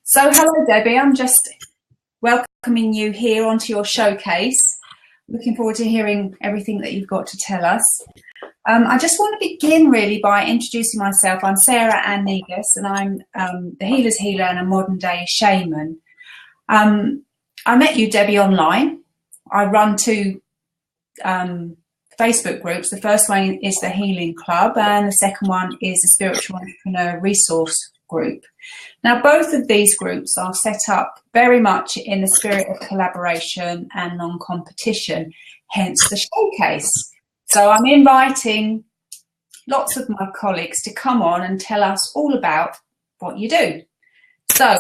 So hello Debbie, I'm just welcoming you here onto your showcase. Looking forward to hearing everything that you've got to tell us. I just want to begin really by introducing myself. I'm Sarah Ann Negus and I'm the Healer's Healer and a modern day shaman. I met you, Debbie, online. I run two Facebook groups. The first one is the Healing Club and the second one is the Spiritual Entrepreneur Resource Group. Now, both of these groups are set up very much in the spirit of collaboration and non-competition, hence the showcase. So I'm inviting lots of my colleagues to come on and tell us all about what you do. So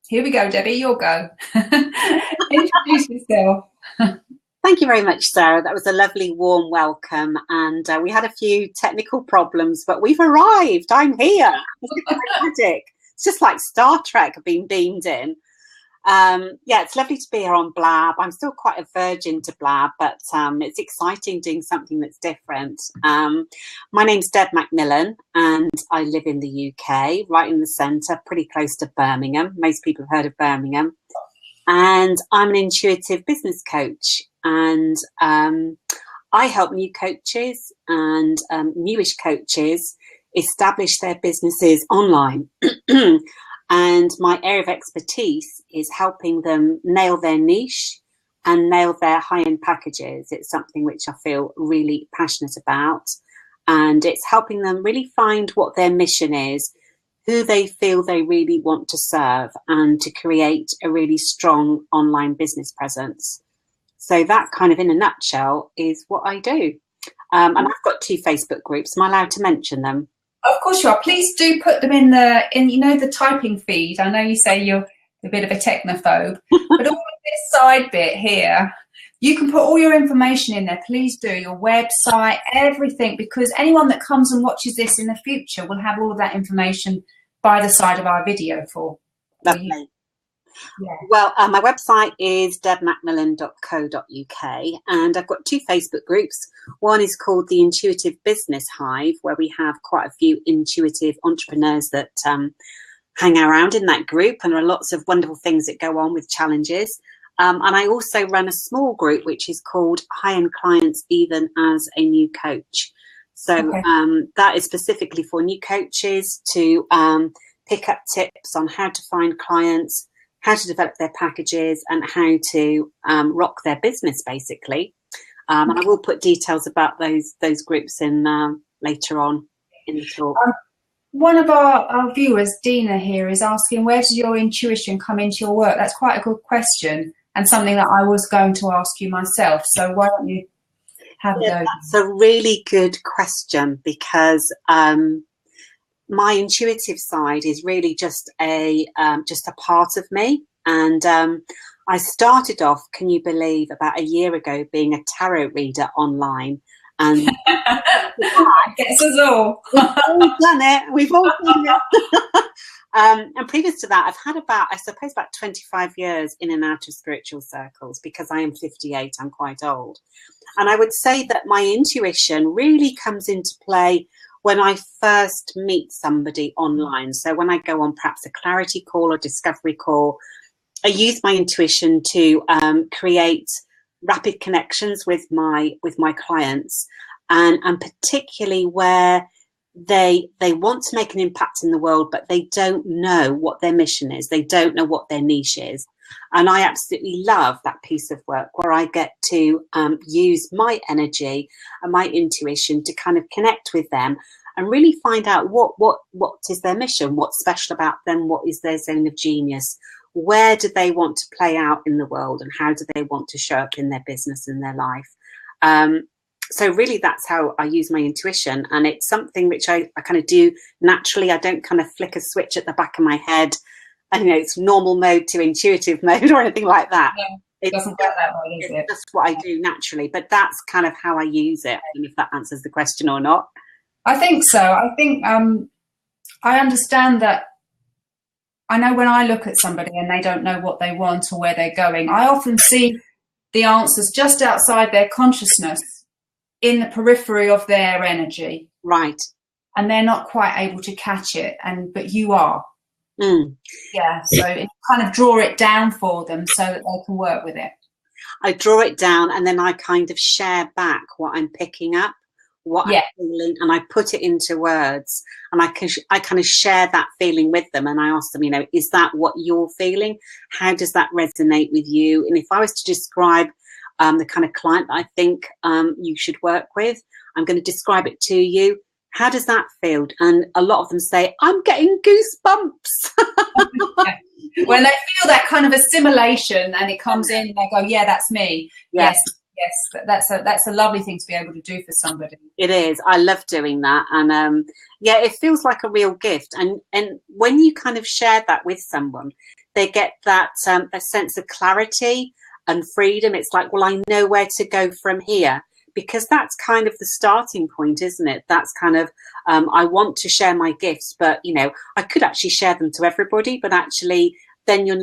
here we go, Debbie, you'll go. Introduce yourself. Thank you very much, Sarah. That was a lovely, warm welcome. And we had a few technical problems, but we've arrived. I'm here. It's just like Star Trek being beamed in. Yeah, it's lovely to be here on Blab. I'm still quite a virgin to Blab, but it's exciting doing something that's different. My name's Deb MacMillan, and I live in the UK, right in the centre, pretty close to Birmingham. Most people have heard of Birmingham. And I'm an intuitive business coach, and I help new coaches and newish coaches establish their businesses online. And my area of expertise is helping them nail their niche and nail their high-end packages. It's something which I feel really passionate about, and it's helping them really find what their mission is, who they feel they really want to serve, and to create a really strong online business presence. So that kind of in a nutshell is what I do. And I've got two Facebook groups. Am I allowed to mention them? Of course you are. Please do put them in the typing feed. I know you say you're a bit of a technophobe, but all of this side bit here, you can put all your information in there. Please do, your website, everything, because anyone that comes and watches this in the future will have all of that information by the side of our video for. Lovely. Yeah. Well, my website is debmacmillan.co.uk, and I've got two Facebook groups. One is called the Intuitive Business Hive, where we have quite a few intuitive entrepreneurs that hang around in that group, and there are lots of wonderful things that go on with challenges. And I also run a small group which is called High-End Clients Even as a New Coach. So okay. That is specifically for new coaches to pick up tips on how to find clients, how to develop their packages, and how to rock their business, basically. And I will put details about those groups in later on in the talk. One of our viewers, Dina here, is asking, where does your intuition come into your work? That's quite a good question, and something that I was going to ask you myself. So why don't you have those? That's a really good question, because my intuitive side is really just a part of me. And I started off, can you believe, about a year ago being a tarot reader online. And Gets us all. We've all done it. We've all done it. And previous to that, I've had about 25 years in and out of spiritual circles, because I am 58, I'm quite old. And I would say that my intuition really comes into play when I first meet somebody online. So when I go on perhaps a clarity call or discovery call, I use my intuition to create rapid connections with my clients, and particularly where they want to make an impact in the world, but they don't know what their mission is. They don't know what their niche is. And I absolutely love that piece of work where I get to use my energy and my intuition to kind of connect with them and really find out what is their mission, what's special about them, what is their zone of genius, where do they want to play out in the world, and how do they want to show up in their business and their life. So really that's how I use my intuition, and it's something which I kind of do naturally. I don't kind of flick a switch at the back of my head and it's normal mode to intuitive mode or anything like that. Yeah, it doesn't work that way, does it? It's just what I do naturally, but that's kind of how I use it. I don't know if that answers the question or not. I think so. I think I understand that. I know when I look at somebody and they don't know what they want or where they're going, I often see the answers just outside their consciousness, in the periphery of their energy. Right. And they're not quite able to catch it, but you are. Yeah, so kind of draw it down for them so that they can work with it. I draw it down and then I kind of share back what I'm picking up, what I'm feeling, and I put it into words, and I kind of share that feeling with them, and I ask them, is that what you're feeling? How does that resonate with you? And if I was to describe the kind of client that I think you should work with, I'm going to describe it to you. How does that feel? And a lot of them say, I'm getting goosebumps. When they feel that kind of assimilation and it comes in, they go, yeah, that's me. Yeah. Yes, that's a lovely thing to be able to do for somebody. It is. I love doing that. And it feels like a real gift. And when you kind of share that with someone, they get that a sense of clarity and freedom. It's like, well, I know where to go from here. Because that's kind of the starting point, isn't it? That's kind of, I want to share my gifts, but, I could actually share them to everybody, but actually then you're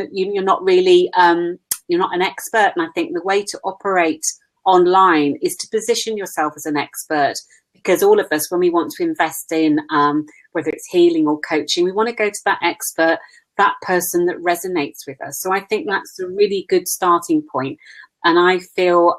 not really, you're not an expert. And I think the way to operate online is to position yourself as an expert, because all of us, when we want to invest in, whether it's healing or coaching, we want to go to that expert, that person that resonates with us. So I think that's a really good starting point. And I feel,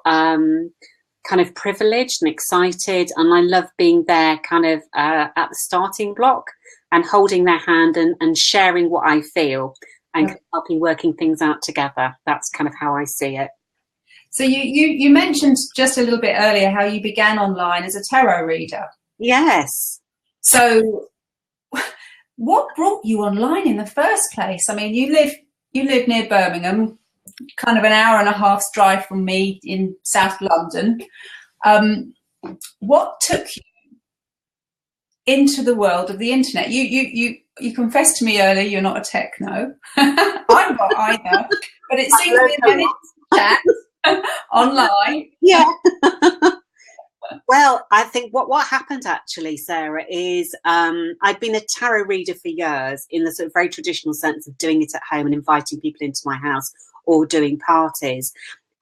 kind of privileged and excited, and I love being there kind of at the starting block and holding their hand and sharing what I feel and helping working things out together. That's kind of how I see it. So you mentioned just a little bit earlier how you began online as a tarot reader. Yes. So what brought you online in the first place? I mean, you live near Birmingham, kind of an hour and a half's drive from me in South London. What took you into the world of the internet? You confessed to me earlier you're not a techno. I'm not either, but it seems we managed to chat online. Yeah. Well, I think what happened actually, Sarah, is I'd been a tarot reader for years in the sort of very traditional sense of doing it at home and inviting people into my house or doing parties.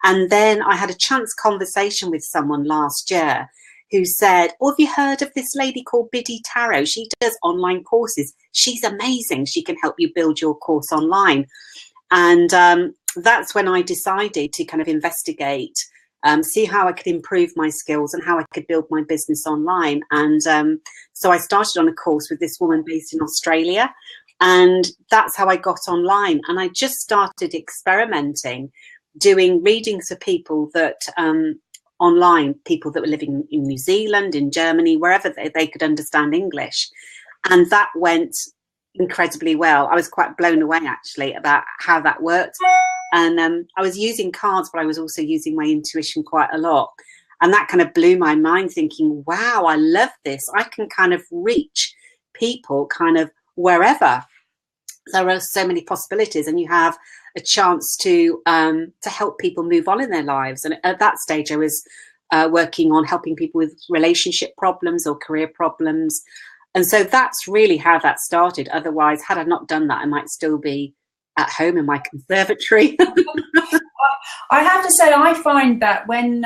And then I had a chance conversation with someone last year who said, oh, have you heard of this lady called Biddy Tarot? She does online courses. She's amazing. She can help you build your course online. And that's when I decided to kind of investigate, see how I could improve my skills and how I could build my business online. And so I started on a course with this woman based in Australia. And that's how I got online. And I just started experimenting, doing readings for people that online, people that were living in New Zealand, in Germany, wherever they could understand English. And that went incredibly well. I was quite blown away, actually, about how that worked. And I was using cards, but I was also using my intuition quite a lot. And that kind of blew my mind, thinking, wow, I love this. I can kind of reach people kind of wherever. There are so many possibilities, and you have a chance to help people move on in their lives. And at that stage, I was working on helping people with relationship problems or career problems. And so that's really how that started. Otherwise, had I not done that, I might still be at home in my conservatory. I have to say, I find that when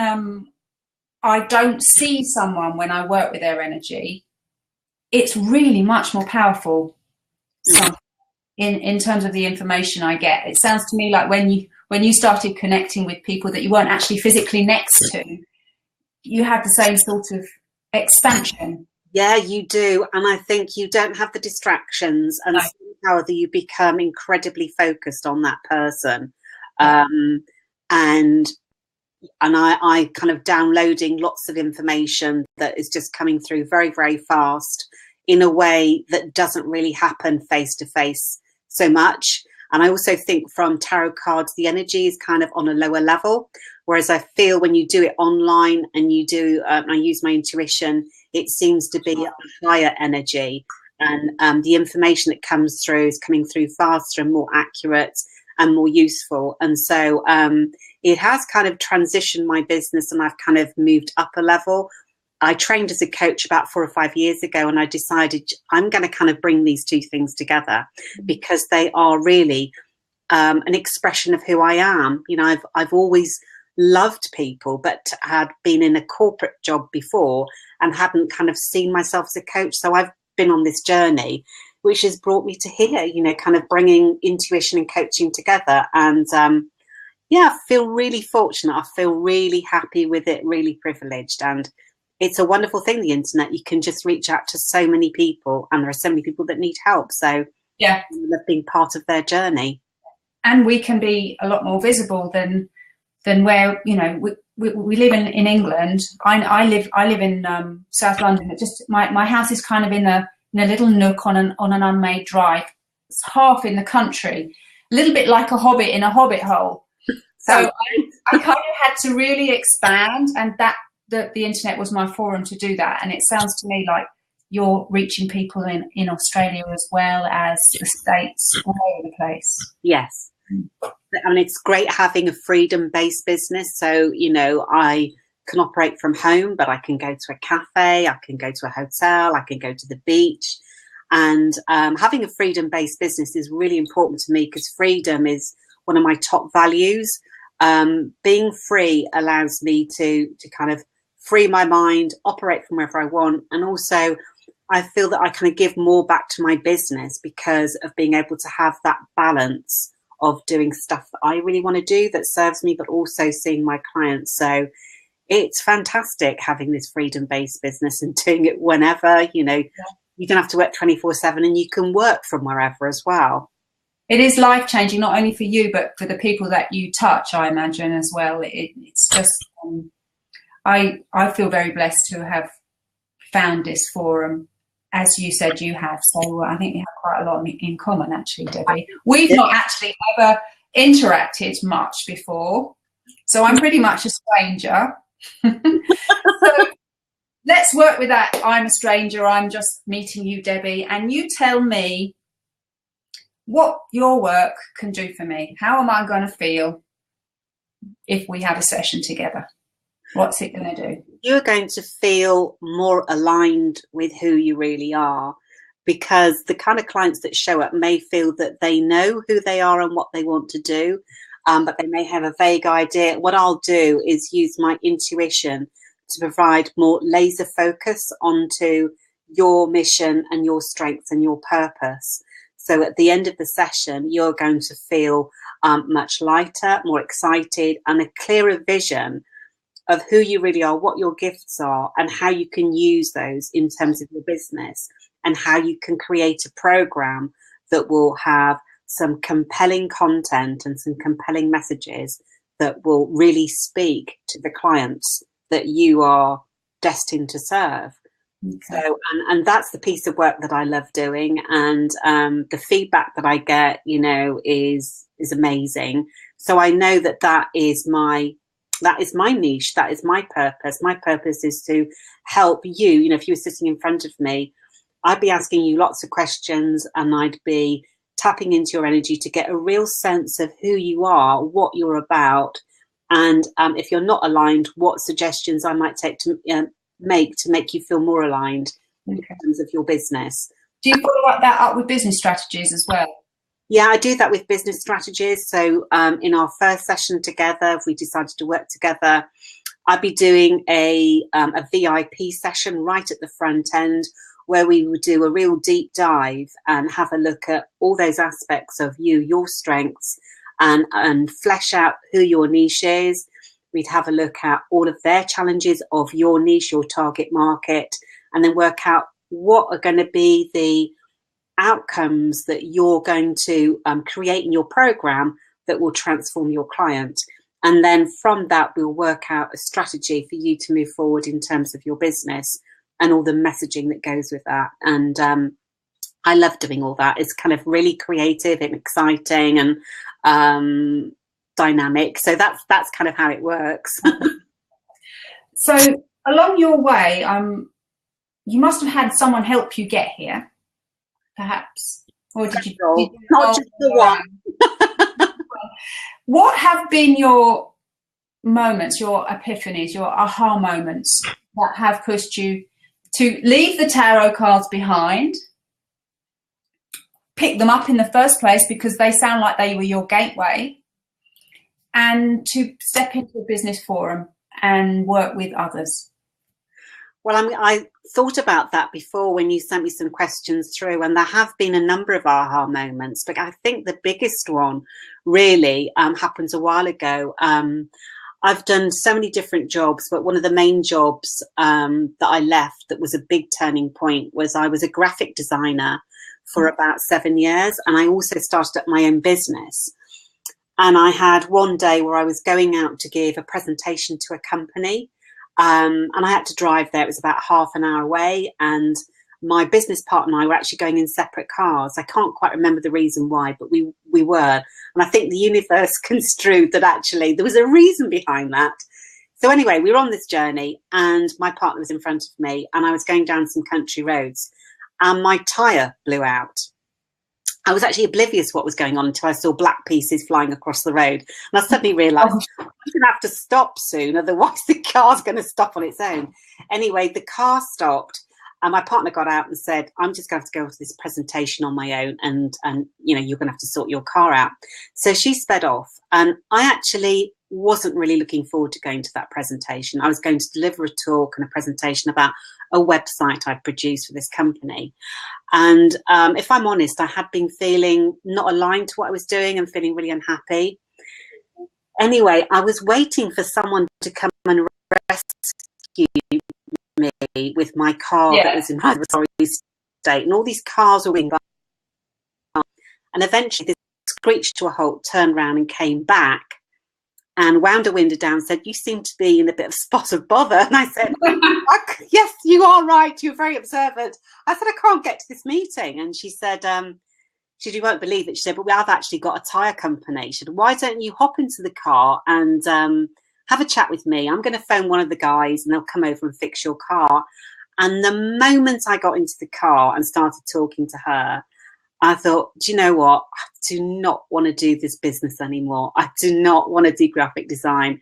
I don't see someone when I work with their energy, it's really much more powerful. In terms of the information I get, it sounds to me like when you started connecting with people that you weren't actually physically next to, you had the same sort of expansion. Yeah, you do. And I think you don't have the distractions, and somehow you become incredibly focused on that person. And I kind of downloading lots of information that is just coming through very, very fast in a way that doesn't really happen face to face so much. And I also think from tarot cards, the energy is kind of on a lower level. Whereas I feel when you do it online and you do, I use my intuition, it seems to be a higher energy. And the information that comes through is coming through faster and more accurate and more useful. And so it has kind of transitioned my business, and I've kind of moved up a level. I trained as a coach about 4 or 5 years ago, and I decided I'm going to kind of bring these two things together because they are really an expression of who I am. You know, I've always loved people, but had been in a corporate job before and hadn't kind of seen myself as a coach. So I've been on this journey which has brought me to here, you know, kind of bringing intuition and coaching together. And yeah, I feel really fortunate. I feel really happy with it, really privileged. And it's a wonderful thing, the internet. You can just reach out to so many people, and there are so many people that need help. So yeah, I love being part of their journey. And we can be a lot more visible than where, you know, we live in England. I live in South London. It just my house is kind of in a little nook on an unmade drive. It's half in the country, a little bit like a hobbit in a hobbit hole. So I kind of had to really expand, and the internet was my forum to do that. And it sounds to me like you're reaching people in Australia as well as the States, all over the place. Yes. I mean, it's great having a freedom-based business. So, you know, I can operate from home, but I can go to a cafe, I can go to a hotel, I can go to the beach. And having a freedom-based business is really important to me, because freedom is one of my top values. Being free allows me to kind of free my mind, operate from wherever I want. And also, I feel that I kind of give more back to my business because of being able to have that balance of doing stuff that I really want to do that serves me, but also seeing my clients. So it's fantastic having this freedom-based business and doing it whenever, you know, you don't have to work 24/7, and you can work from wherever as well. It is life-changing, not only for you, but for the people that you touch, I imagine, as well. It's just, I feel very blessed to have found this forum, as you said you have. So I think we have quite a lot in common, actually, Debbie. We've not actually ever interacted much before, so I'm pretty much a stranger. So let's work with that. I'm a stranger. I'm just meeting you, Debbie, and you tell me what your work can do for me. How am I going to feel if we have a session together? What's it going to do? You're going to feel more aligned with who you really are, because the kind of clients that show up may feel that they know who they are and what they want to do, but they may have a vague idea. What I'll do is use my intuition to provide more laser focus onto your mission and your strengths and your purpose. So at the end of the session, you're going to feel much lighter, more excited, and a clearer vision of who you really are, what your gifts are, and how you can use those in terms of your business, and how you can create a program that will have some compelling content and some compelling messages that will really speak to the clients that you are destined to serve. Okay. So, and that's the piece of work that I love doing, and the feedback that I get, you know, is amazing. So I know that is my niche, that is my purpose. My purpose is to help you. You know, if you were sitting in front of me, I'd be asking you lots of questions, and I'd be tapping into your energy to get a real sense of who you are, what you're about, and if you're not aligned, what suggestions I might take to make you feel more aligned in terms of your business. Do you follow that up with business strategies as well? Yeah, I do that with business strategies. So in our first session together, if we decided to work together, I'd be doing a VIP session right at the front end, where we would do a real deep dive and have a look at all those aspects of you, your strengths, and flesh out who your niche is. We'd have a look at all of their challenges of your niche, your target market, and then work out what are going to be the outcomes that you're going to create in your program that will transform your client. And then from that, we'll work out a strategy for you to move forward in terms of your business and all the messaging that goes with that. And I love doing all that. It's kind of really creative and exciting and dynamic. So that's kind of how it works. So along your way, you must have had someone help you get here, perhaps, or did you? Not just the one. What have been your moments, your epiphanies, your aha moments that have pushed you to leave the tarot cards behind, pick them up in the first place because they sound like they were your gateway, and to step into a business forum and work with others? Well, I thought about that before when you sent me some questions through, and there have been a number of aha moments, but I think the biggest one really happened a while ago. I've done so many different jobs, but one of the main jobs that I left that was a big turning point was I was a graphic designer for about 7 years, and I also started up my own business. And I had one day where I was going out to give a presentation to a company, and I had to drive there. It was about half an hour away, and my business partner and I were actually going in separate cars. I can't quite remember the reason why, but we were. And I think the universe construed that actually there was a reason behind that. So anyway, we were on this journey, and my partner was in front of me, and I was going down some country roads, and my tyre blew out. I was actually oblivious what was going on until I saw black pieces flying across the road. And I suddenly realised I'm going to have to stop soon, otherwise the car's going to stop on its own. Anyway, the car stopped, and my partner got out and said, I'm just going to have to go to this presentation on my own, and you know, you're going to have to sort your car out. So she sped off, and I actually wasn't really looking forward to going to that presentation. I was going to deliver a talk and a presentation about a website I'd produced for this company. And if I'm honest, I had been feeling not aligned to what I was doing and feeling really unhappy. Anyway, I was waiting for someone to come and rescue me with my car that was in rather sorry state, and all these cars were being by. And eventually this screeched to a halt, turned around and came back and wound a window down, said, you seem to be in a bit of spot of bother. And I said, yes, you are right, you're very observant. I said, I can't get to this meeting. And she said, you won't believe it. She said, but we have actually got a tyre company. She said, why don't you hop into the car and have a chat with me? I'm going to phone one of the guys and they'll come over and fix your car. And the moment I got into the car and started talking to her, I thought, do you know what? I do not want to do this business anymore. I do not want to do graphic design.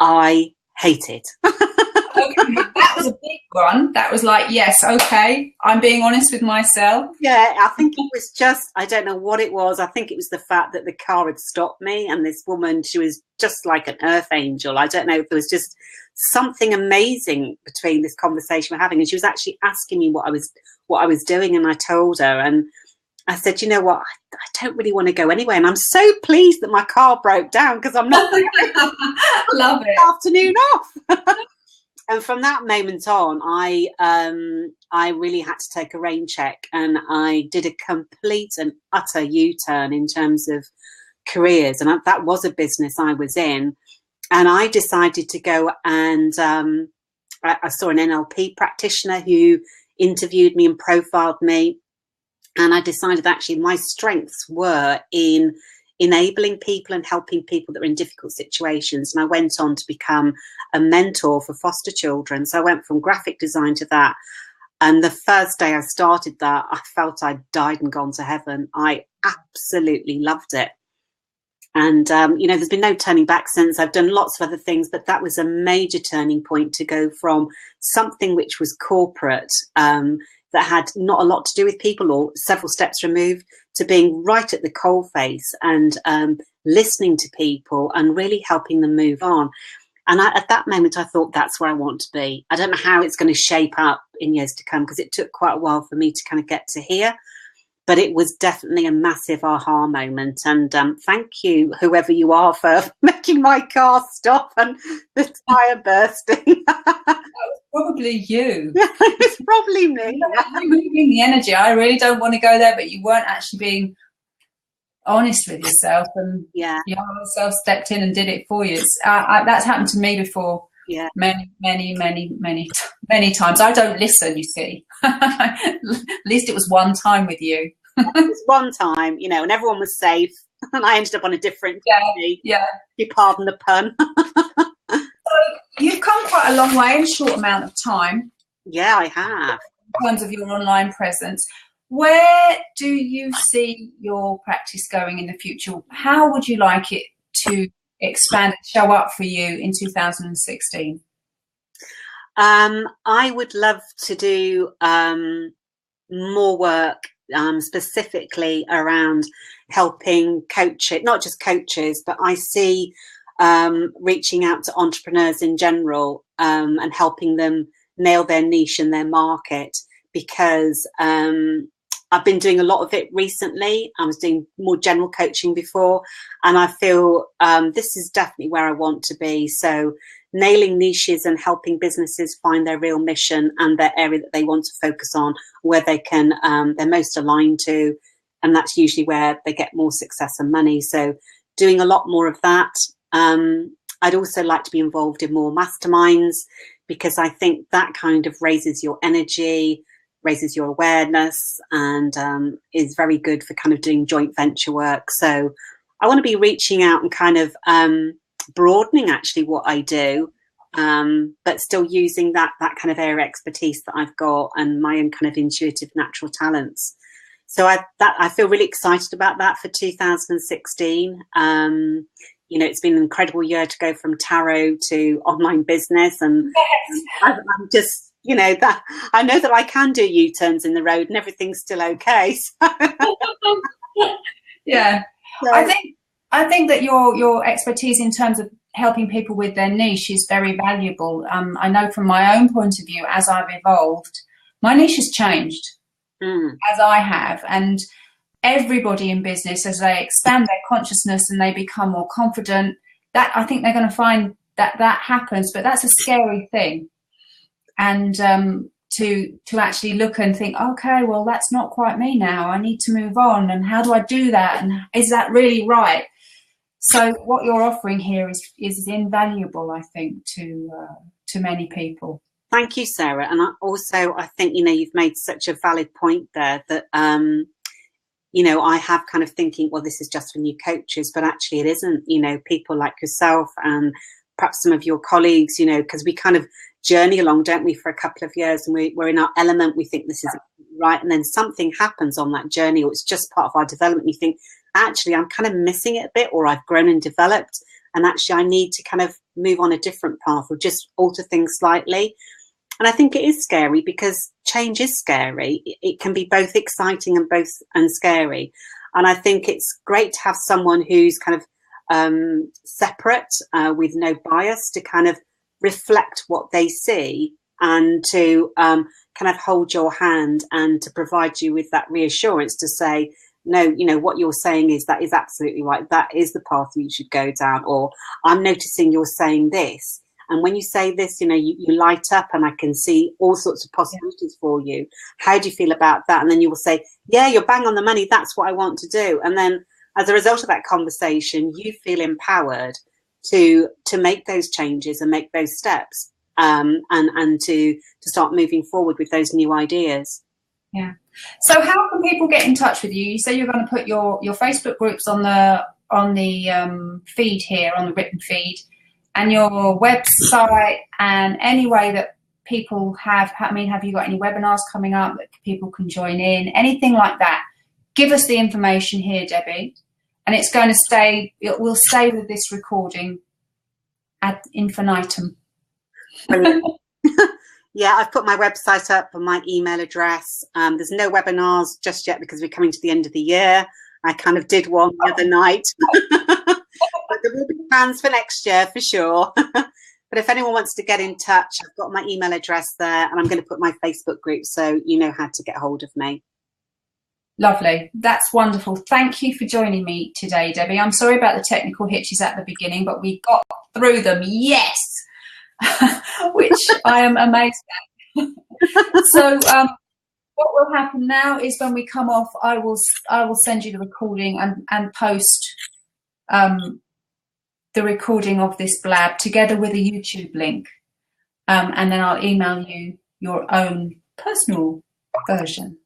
I hate it. Okay, that was a big one. That was like, yes, okay, I'm being honest with myself. Yeah, I think it was just, I don't know what it was. I think it was the fact that the car had stopped me, and this woman, she was just like an earth angel. I don't know if there was just something amazing between this conversation we're having, and she was actually asking me what I was doing, and I told her, and I said, you know what, I don't really want to go anywhere, and I'm so pleased that my car broke down because I'm not love it. Afternoon off. And from that moment on, I really had to take a rain check, and I did a complete and utter U-turn in terms of careers, and that was a business I was in, and I decided to go and I saw an NLP practitioner who interviewed me and profiled me. And I decided actually my strengths were in enabling people and helping people that are in difficult situations. And I went on to become a mentor for foster children. So I went from graphic design to that. And the first day I started that, I felt I'd died and gone to heaven. I absolutely loved it. And, you know, there's been no turning back since. I've done lots of other things, but that was a major turning point to go from something which was corporate, that had not a lot to do with people or several steps removed, to being right at the coalface and listening to people and really helping them move on. And at that moment, I thought, that's where I want to be. I don't know how it's going to shape up in years to come, because it took quite a while for me to kind of get to here. But it was definitely a massive aha moment. And thank you, whoever you are, for making my car stop and the tyre bursting. Probably you. It's probably me. You're moving the energy. I really don't want to go there, but you weren't actually being honest with yourself, and your higher self stepped in and did it for you. That's happened to me before. Yeah, many times. I don't listen, you see. At least it was one time with you. It was one time, you know, and everyone was safe, and I ended up on a different journey. Yeah. You pardon the pun. So you've come quite a long way in a short amount of time. Yeah, I have. In terms of your online presence, where do you see your practice going in the future? How would you like it to expand and show up for you in 2016? I would love to do more work specifically around helping coaches, not just coaches, but I see reaching out to entrepreneurs in general and helping them nail their niche and their market, because I've been doing a lot of it recently. I was doing more general coaching before, and I feel this is definitely where I want to be. So nailing niches and helping businesses find their real mission and their area that they want to focus on, where they can, they're most aligned to, and that's usually where they get more success and money. So doing a lot more of that. I'd also like to be involved in more masterminds, because I think that kind of raises your energy, raises your awareness, and is very good for kind of doing joint venture work. So I want to be reaching out and kind of broadening actually what I do, but still using that kind of area expertise that I've got and my own kind of intuitive natural talents. So I feel really excited about that for 2016. You know, it's been an incredible year to go from tarot to online business, and Yes. I'm just, you know, that I know that I can do U-turns in the road and everything's still okay. So, Yeah. so I think that your expertise in terms of helping people with their niche is very valuable. I know from my own point of view, as I've evolved, my niche has changed as I have, and everybody in business, as they expand their consciousness and they become more confident, that I think they're going to find that happens, but that's a scary thing. And to actually look and think, okay, well, that's not quite me now. I need to move on. And how do I do that? And is that really right? So what you're offering here is invaluable, I think, to many people. thank you, Sarah. And I think, you know, you've made such a valid point there that, you know, I have kind of thinking, well, this is just for new coaches, but actually it isn't. You know, people like yourself and perhaps some of your colleagues, you know, because we kind of journey along, don't we, for a couple of years, and we're in our element, we think this is right, and then something happens on that journey, or it's just part of our development. You think, actually, I'm kind of missing it a bit, or I've grown and developed, and actually I need to kind of move on a different path or just alter things slightly. And I think it is scary, because change is scary. It can be both exciting and scary. And I think it's great to have someone who's kind of separate, with no bias, to kind of reflect what they see and to kind of hold your hand and to provide you with that reassurance to say, no, you know, what you're saying is absolutely right. That is the path you should go down. Or I'm noticing you're saying this. And when you say this, you know, you light up, and I can see all sorts of possibilities for you. How do you feel about that? And then you will say, yeah, you're bang on the money. That's what I want to do. And then as a result of that conversation, you feel empowered to make those changes and make those steps, and to start moving forward with those new ideas. Yeah. So how can people get in touch with you? You say you're going to put your Facebook groups on the feed here, on the written feed, and your website, and any way that people have you got any webinars coming up that people can join in, anything like that? Give us the information here, Debbie, and it's going to stay. It will stay with this recording ad infinitum. Yeah, I've put my website up and my email address. There's no webinars just yet because we're coming to the end of the year. I kind of did one the other night. But there will be plans for next year for sure. But if anyone wants to get in touch, I've got my email address there, and I'm going to put my Facebook group so you know how to get hold of me. Lovely. That's wonderful. Thank you for joining me today, Debbie. I'm sorry about the technical hitches at the beginning, but we got through them. Yes. Which I am amazed at. So what will happen now is when we come off, I will send you the recording and post the recording of this blab together with a YouTube link, and then I'll email you your own personal version.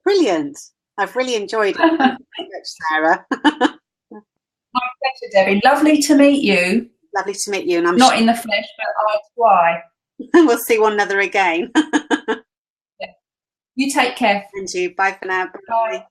Brilliant. I've really enjoyed it. Thank you so much, Sarah. My pleasure, Debbie. Lovely to meet you. Lovely to meet you. And I'm not in the flesh, but eye to eye. We'll see one another again. Yeah. You take care. And you. Bye for now. Bye.